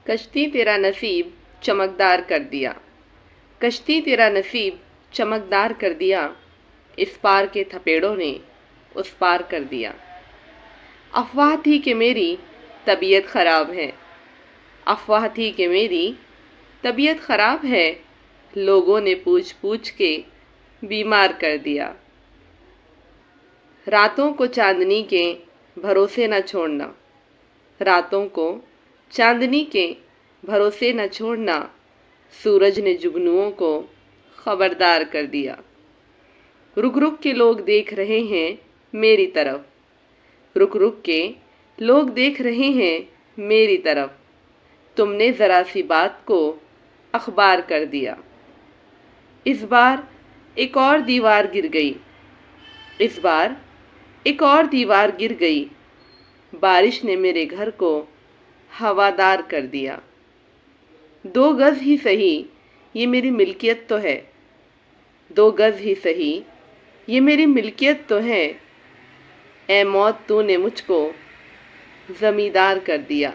कश्ती तेरा नसीब चमकदार कर दिया। कश्ती तेरा नसीब चमकदार कर दिया। इस पार के थपेड़ों ने उस पार कर दिया। अफवाह थी कि मेरी तबीयत ख़राब है। अफवाह थी कि मेरी तबीयत ख़राब है। लोगों ने पूछ पूछ के बीमार कर दिया। रातों को चांदनी के भरोसे न छोड़ना। रातों को चांदनी के भरोसे न छोड़ना। सूरज ने जुगनुओं को खबरदार कर दिया। रुक रुक के लोग देख रहे हैं मेरी तरफ। रुक रुक के लोग देख रहे हैं मेरी तरफ। तुमने ज़रा सी बात को अखबार कर दिया। इस बार एक और दीवार गिर गई। इस बार एक और दीवार गिर गई। बारिश ने मेरे घर को हवादार कर दिया। 2 गज़ ही सही ये मेरी मिल्कियत तो है। 2 गज़ ही सही ये मेरी मिल्कियत तो है। ए मौत तूने मुझको ज़मींदार कर दिया।